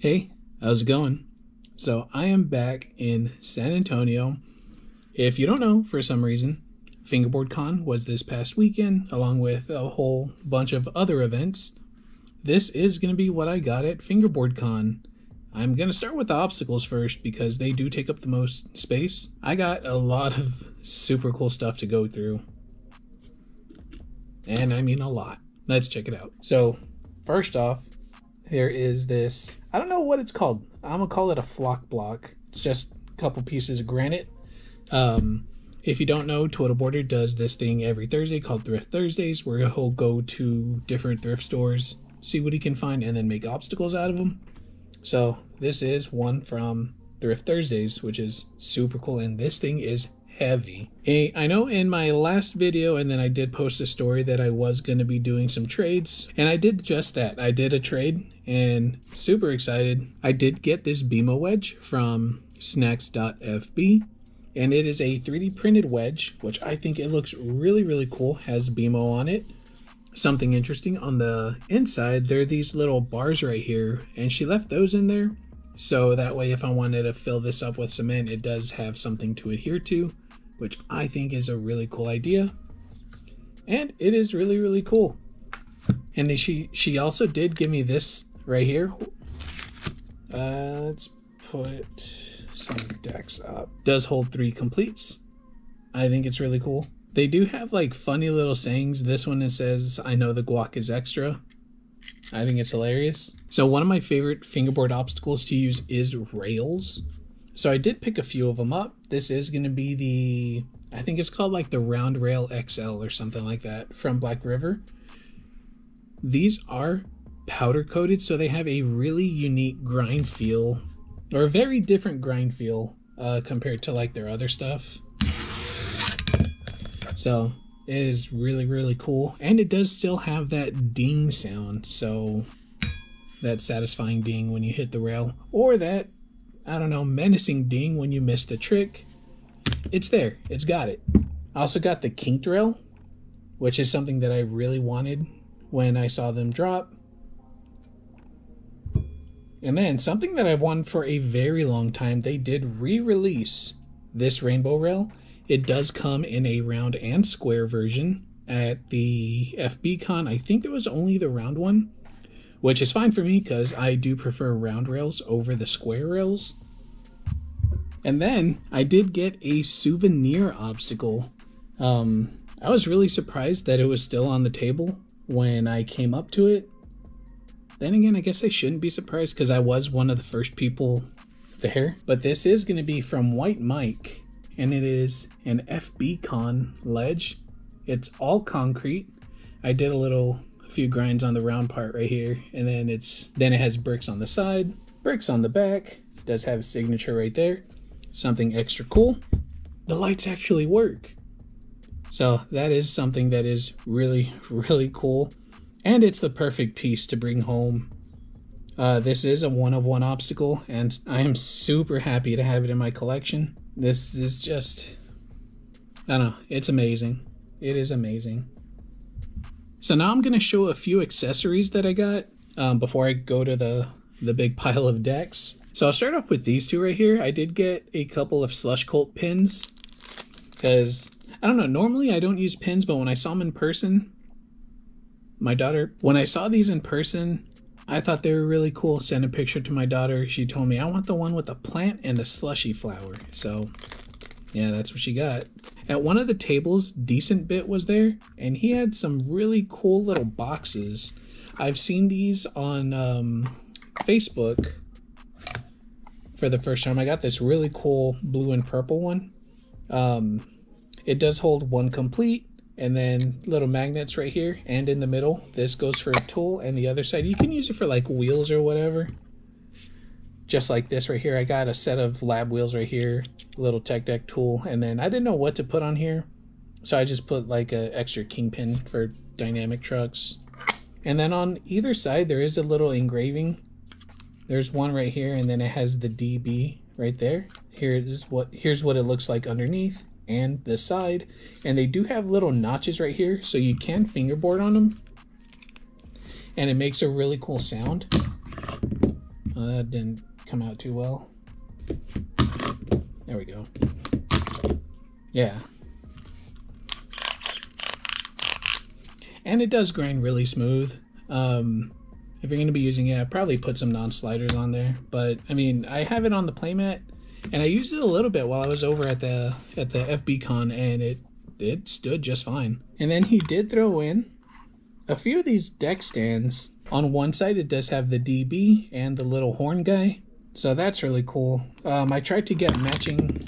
Hey, how's it going? So I am back in San Antonio. If you don't know, for some reason, Fingerboard Con was this past weekend, along with a whole bunch of other events. This is going to be what I got at Fingerboard Con. I'm going to start with the obstacles first because they do take up the most space. I got a lot of super cool stuff to go through. And I mean a lot. Let's check it out. So, first off, there is this, I don't know what it's called. I'm going to call it a flock block. It's just a couple pieces of granite. If you don't know, Total Border does this thing every Thursday called Thrift Thursdays, where he'll go to different thrift stores, see what he can find, and then make obstacles out of them. So this is one from Thrift Thursdays, which is super cool, and this thing is heavy. Hey, I know in my last video, and then I did post a story that I was going to be doing some trades, and I did just that. I did a trade, and super excited. I did get this BMO wedge from snacks.fb, and it is a 3D printed wedge, which I think it looks really, really cool. Has BMO on it. Something interesting on the inside, there are these little bars right here, and she left those in there. So that way, if I wanted to fill this up with cement, it does have something to adhere to, which I think is a really cool idea. And it is really, really cool. And then she also did give me this right here. Let's put some decks up. Does hold 3 completes. I think it's really cool. They do have like funny little sayings. This one, it says, "I know the guac is extra." I think it's hilarious. So one of my favorite fingerboard obstacles to use is rails. So I did pick a few of them up. This is going to be the, I think it's called like the Round Rail XL or something like that from Black River. These are powder coated, so they have a really unique grind feel, or a very different grind feel compared to like their other stuff. So it is really, really cool. And it does still have that ding sound. So that satisfying ding when you hit the rail, or that, I don't know, menacing ding when you miss the trick. It's there. It's got it. I also got the kinked rail, which is something that I really wanted when I saw them drop. And then something that I've wanted for a very long time, they did re-release this rainbow rail. It does come in a round and square version. At the FB Con, I think there was only the round one, which is fine for me because I do prefer round rails over the square rails. And then I did get a souvenir obstacle. I was really surprised that it was still on the table when I came up to it. Then again, I guess I shouldn't be surprised because I was one of the first people there. But this is going to be from White Mike, and it is an FB Con ledge. It's all concrete. I did a few grinds on the round part right here, and then it has bricks on the side, bricks on the back. It does have a signature right there. Something extra cool. The lights actually work. So that is something that is really, really cool. And it's the perfect piece to bring home. This is a one-of-one obstacle, and I am super happy to have it in my collection. This is just, I don't know, it's amazing. It is amazing. So now I'm going to show a few accessories that I got before I go to the big pile of decks. So I'll start off with these two right here. I did get a couple of Slush Cult pins because, I don't know, normally I don't use pins, but when I saw them in person, when I saw these in person, I thought they were really cool. Sent a picture to my daughter. She told me, "I want the one with the plant and the slushy flower." So yeah, that's what she got. At one of the tables, Decent Bit was there, and he had some really cool little boxes. I've seen these on Facebook for the first time. I got this really cool blue and purple one. It does hold 1 complete, and then little magnets right here and in the middle. This goes for a tool, and the other side you can use it for like wheels or whatever. Just like this right here, I got a set of lab wheels right here, little tech deck tool, and then I didn't know what to put on here, so I just put like an extra kingpin for dynamic trucks. And then on either side there is a little engraving. There's one right here, and then it has the DB right there. Here's what it looks like underneath and the side, and they do have little notches right here, so you can fingerboard on them, and it makes a really cool sound. Well, that didn't come out too well. There we go. Yeah. And it does grind really smooth. If you're going to be using it, I'd probably put some non-sliders on there. But, I mean, I have it on the playmat, and I used it a little bit while I was over at the FB Con, and it stood just fine. And then he did throw in a few of these deck stands. On one side, it does have the DB and the little horn guy. So that's really cool. I tried to get matching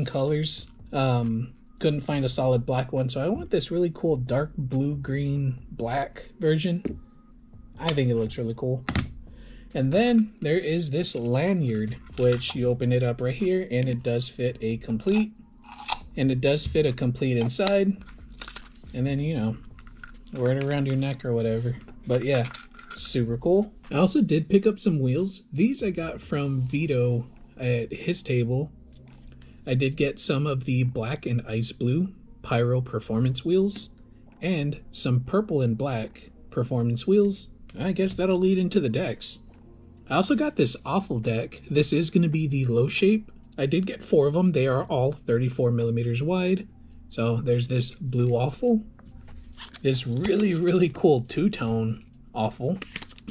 colors. Couldn't find a solid black one, so I want this really cool dark blue, green, black version. I think it looks really cool. And then there is this lanyard, which you open it up right here, and it does fit a complete. And it does fit a complete inside. And then, you know, wear it around your neck or whatever. But yeah, super cool. I also did pick up some wheels. These I got from Vito at his table. I did get some of the black and ice blue Pyro performance wheels and some purple and black performance wheels. I guess that'll lead into the decks. I also got this Awful deck. This is going to be the low shape. I did get 4 of them. They are all 34 millimeters wide. So there's this blue Awful, this really, really cool two-tone Awful,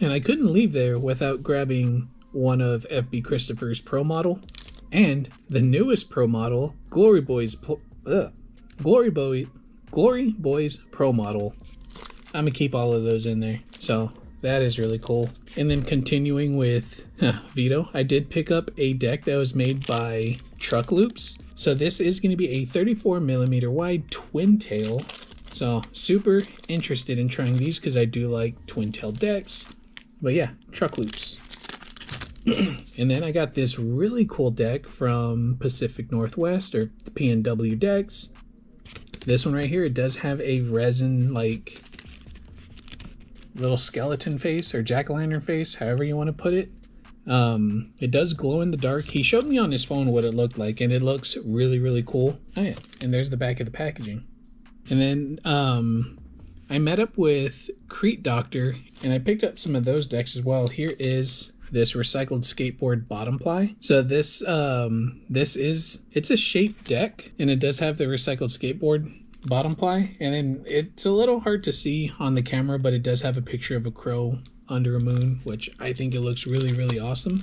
and I couldn't leave there without grabbing one of FB Christopher's Pro Model. And the newest Pro Model, Glory Boys Pro Model. I'm gonna keep all of those in there. So that is really cool. And then continuing with Vito, I did pick up a deck that was made by Truck Loops. So this is gonna be a 34 millimeter wide twin tail. So super interested in trying these because I do like twin tail decks. But yeah, Truck Loops. And then I got this really cool deck from Pacific Northwest, or PNW Decks. This one right here, it does have a resin like little skeleton face or jack-o'-lantern face, however you want to put it. It does glow in the dark. He showed me on his phone what it looked like, and it looks really, really cool. Oh yeah, and there's the back of the packaging. And then I met up with Crete Doctor, and I picked up some of those decks as well. Here is this recycled skateboard bottom ply. So this it's a shaped deck, and it does have the recycled skateboard bottom ply, and then it's a little hard to see on the camera, but it does have a picture of a crow under a moon, which I think it looks really, really awesome.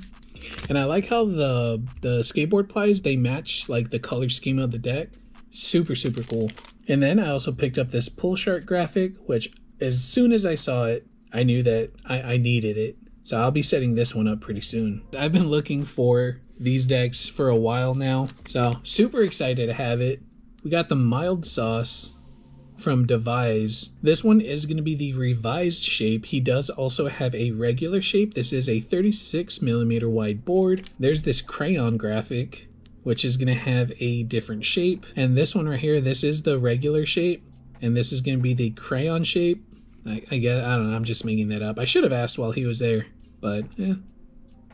And I like how the skateboard plies, they match like the color scheme of the deck. Super, super cool. And then I also picked up this pull shark graphic, which as soon as I saw it, I knew that I needed it. So I'll be setting this one up pretty soon. I've been looking for these decks for a while now, so super excited to have it. We got the Mild Sauce from Devise. This one is going to be the revised shape. He does also have a regular shape. This is a 36 millimeter wide board. There's this crayon graphic, which is going to have a different shape. And this one right here, this is the regular shape, and this is going to be the crayon shape. I guess, I don't know, I'm just making that up. I should have asked while he was there, but yeah,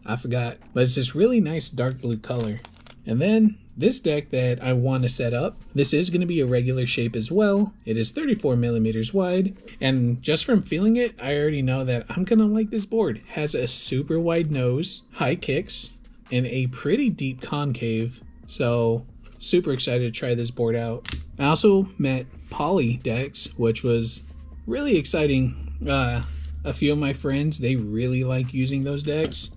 I forgot. But it's this really nice dark blue color. And then this deck that I want to set up, this is going to be a regular shape as well. It is 34 millimeters wide, and just from feeling it, I already know that I'm going to like this board. It has a super wide nose, high kicks, and a pretty deep concave, so super excited to try this board out. I also met Poly Decks, which was really exciting. A few of my friends, they really like using those decks.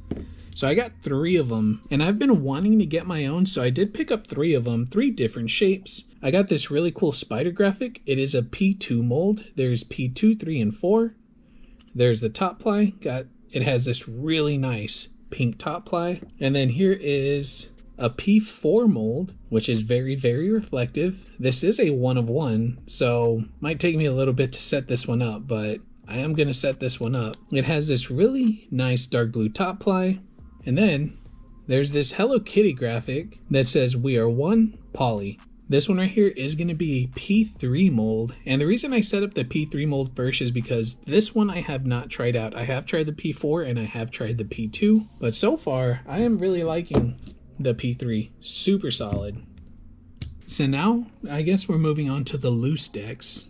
So I got 3 of them, and I've been wanting to get my own, so I did pick up 3 of them, 3 different shapes. I got this really cool spider graphic. It is a P2 mold. There's P2, 3, and 4. There's the top ply. It has this really nice pink top ply. And then here is a P4 mold, which is very, very reflective. This is a 1 of 1, so might take me a little bit to set this one up, but I am going to set this one up. It has this really nice dark blue top ply. And then there's this Hello Kitty graphic that says "We are one, Poly." This one right here is going to be a P3 mold. And the reason I set up the P3 mold first is because this one I have not tried out. I have tried the P4 and I have tried the P2. But so far, I am really liking the P3. Super solid. So now, I guess we're moving on to the loose decks.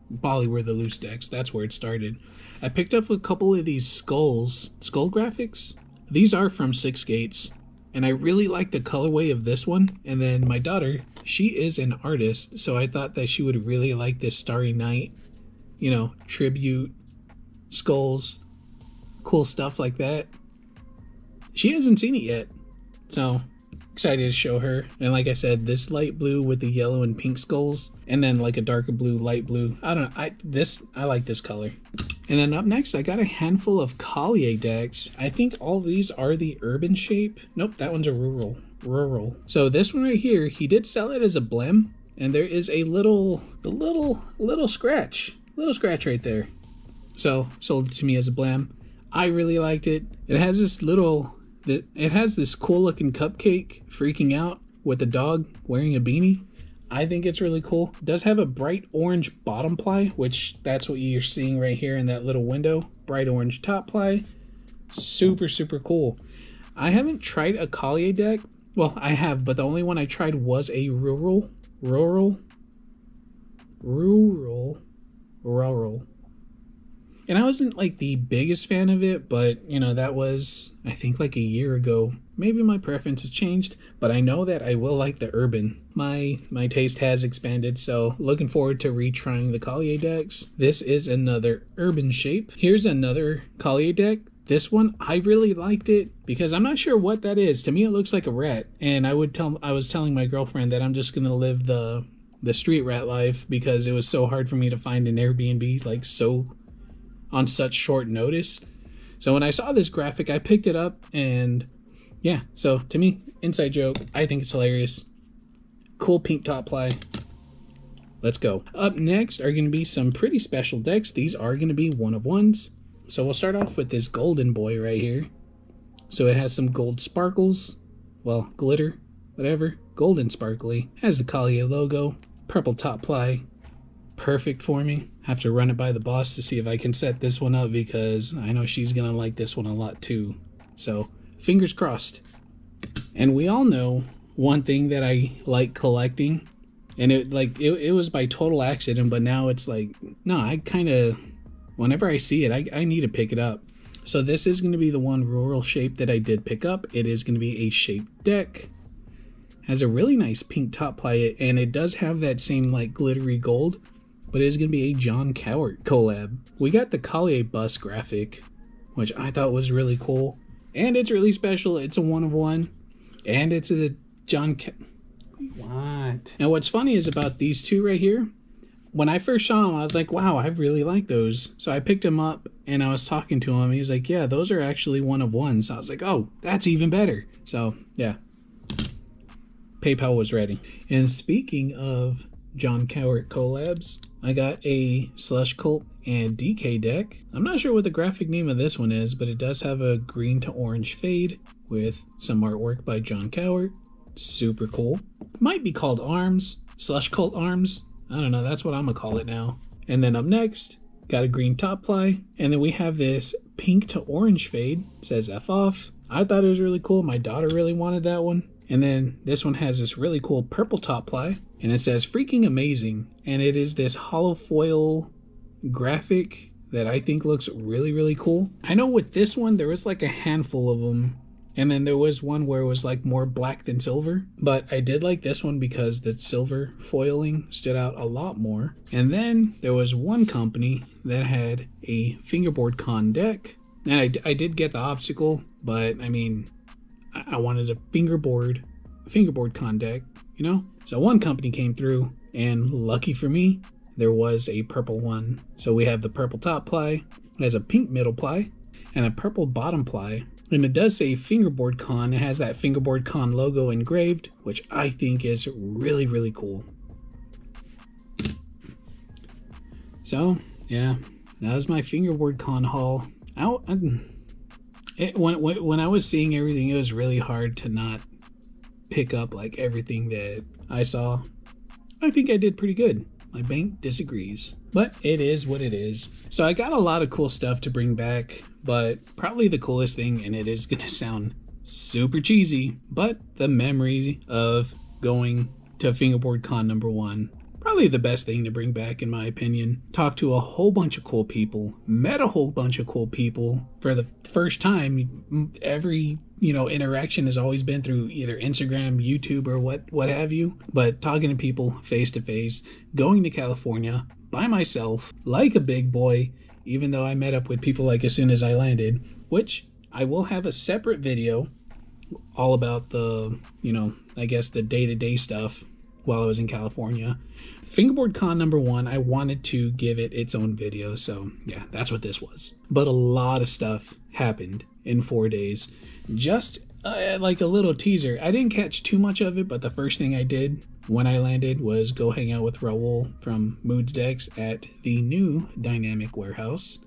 Bali were the loose decks. That's where it started. I picked up a couple of these skull graphics. These are from Six Gates, and I really like the colorway of this one. And then my daughter, she is an artist, so I thought that she would really like this Starry Night, you know, tribute, skulls, cool stuff like that. She hasn't seen it yet, so excited to show her. And like I said, this light blue with the yellow and pink skulls, and then like a darker blue, light blue. I don't know, I like this color. And then up next, I got a handful of Collier decks. I think all these are the urban shape. Nope, that one's a rural. So this one right here, he did sell it as a blem, and there is a little scratch right there. So sold it to me as a blem. I really liked it. It has this cool looking cupcake freaking out with a dog wearing a beanie. I think it's really cool. It does have a bright orange bottom ply, which that's what you're seeing right here in that little window. Bright orange top ply. Super, super cool. I haven't tried a Collier deck. Well, I have, but the only one I tried was a rural. And I wasn't like the biggest fan of it, but you know, that was, I think, like a year ago. Maybe my preference has changed, but I know that I will like the urban. My taste has expanded, so looking forward to retrying the Collier decks. This is another urban shape. Here's another Collier deck. This one, I really liked it because I'm not sure what that is. To me, it looks like a rat. And I was telling my girlfriend that I'm just gonna live the street rat life because it was so hard for me to find an Airbnb like so on such short notice. So when I saw this graphic, I picked it up, and yeah, so to me, inside joke, I think it's hilarious. Cool pink top ply. Let's go. Up next are going to be some pretty special decks. These are going to be one of ones. So we'll start off with this golden boy right here. So it has some gold sparkles, well, glitter, whatever, golden sparkly. Has the Collier logo, purple top ply. Perfect for me. Have to run it by the boss to see if I can set this one up because I know she's gonna like this one a lot too. So fingers crossed. And we all know one thing that I like collecting, and it was by total accident, but now it's like, no, I kind of, whenever I see it, I need to pick it up. So this is going to be the one rural shape that I did pick up. It is going to be a shaped deck. Has a really nice pink top ply, and it does have that same like glittery gold, but it is going to be a John Cowart collab. We got the Collier bus graphic, which I thought was really cool, and it's really special. It's a one of one, and it's a What? Now what's funny is about these two right here, when I first saw them, I was like, wow, I really like those. So I picked them up, and I was talking to him. He's like, yeah, those are actually one of ones. So I was like, oh, that's even better. So yeah, PayPal was ready. And speaking of John Cowart collabs, I got a Slush Cult and DK deck. I'm not sure what the graphic name of this one is, but it does have a green to orange fade with some artwork by John Cowart. Super cool. Might be called Arms, Slush Cult Arms. I don't know, that's what I'm gonna call it now. And then up next, got a green top ply, and then we have this pink to orange fade, says F off. I thought it was really cool. My daughter really wanted that one. And then this one has this really cool purple top ply, and it says freaking amazing. And it is this hollow foil graphic that I think looks really, really cool. I know with this one, there was like a handful of them, and then there was one where it was like more black than silver. But I did like this one because the silver foiling stood out a lot more. And then there was one company that had a Fingerboard Con deck. And I did get the obstacle, but I mean, I wanted a Fingerboard Con deck, you know? So one company came through, and lucky for me, there was a purple one. So we have the purple top ply, it has a pink middle ply, and a purple bottom ply. And it does say Fingerboard Con. It has that Fingerboard Con logo engraved, which I think is really, really cool. So, yeah, that was my Fingerboard Con haul. When I was seeing everything, it was really hard to not pick up like everything that I saw. I think I did pretty good. My bank disagrees, but it is what it is. So I got a lot of cool stuff to bring back, but probably the coolest thing, and it is gonna sound super cheesy, but the memory of going to Fingerboard Con #1 probably the best thing to bring back, in my opinion. Talked to a whole bunch of cool people, met a whole bunch of cool people for the first time. Every interaction has always been through either Instagram, YouTube, or what have you. But talking to people face to face, going to California by myself like a big boy, even though I met up with people like as soon as I landed, which I will have a separate video all about the, I guess the day-to-day stuff while I was in California. Fingerboard Con #1, I wanted to give it its own video, so yeah, that's what this was. But a lot of stuff happened in 4 days. Just like a little teaser. I didn't catch too much of it, but the first thing I did when I landed was go hang out with Raul from Moods Decks at the new Dynamic Warehouse.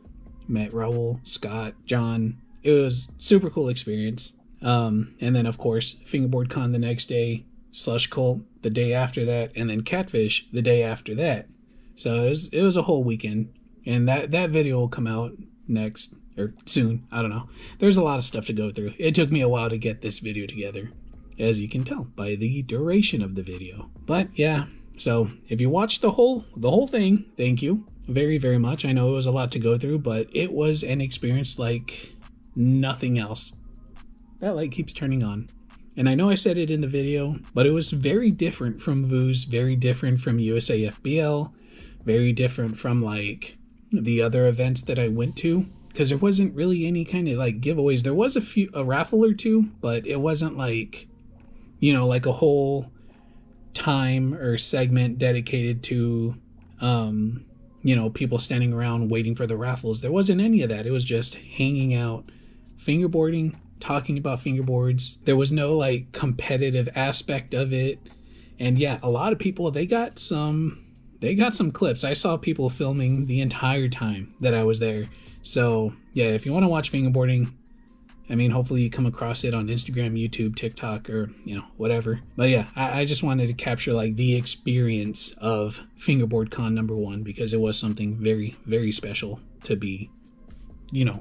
Met Raul, Scott, John. It was super cool experience. And then of course Fingerboard Con the next day, Slush Cult the day after that, and then Catfish the day after that. So it was a whole weekend, and that video will come out next or soon. I don't know. There's a lot of stuff to go through. It took me a while to get this video together, as you can tell by the duration of the video. But yeah, so if you watched the whole thing, thank you very, very much. I know it was a lot to go through, but it was an experience like nothing else. That light keeps turning on. And I know I said it in the video, but it was very different from Vooz, very different from USA FBL, very different from like the other events that I went to, because there wasn't really any kind of like giveaways. There was a raffle or two, but it wasn't like, like a whole time or segment dedicated to, people standing around waiting for the raffles. There wasn't any of that. It was just hanging out, fingerboarding, talking about fingerboards. There was no like competitive aspect of it. And yeah, a lot of people, they got some clips. I saw people filming the entire time that I was there. So yeah, if you want to watch fingerboarding, I mean, hopefully you come across it on Instagram, YouTube, TikTok, or whatever. But yeah, I just wanted to capture like the experience of Fingerboard Con #1, because it was something very, very special to be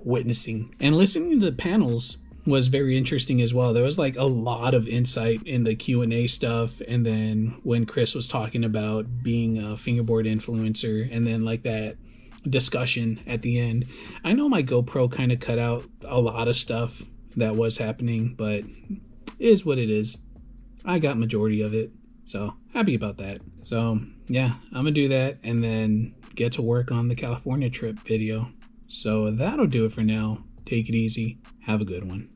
witnessing. And listening to the panels was very interesting as well. There was like a lot of insight in the Q&A stuff, and then when Chris was talking about being a fingerboard influencer, and then like that discussion at the end. I know my GoPro kind of cut out a lot of stuff that was happening, but it is what it is. I got majority of it, so happy about that. So yeah, I'm gonna do that and then get to work on the California trip video. So that'll do it for now. Take it easy. Have a good one.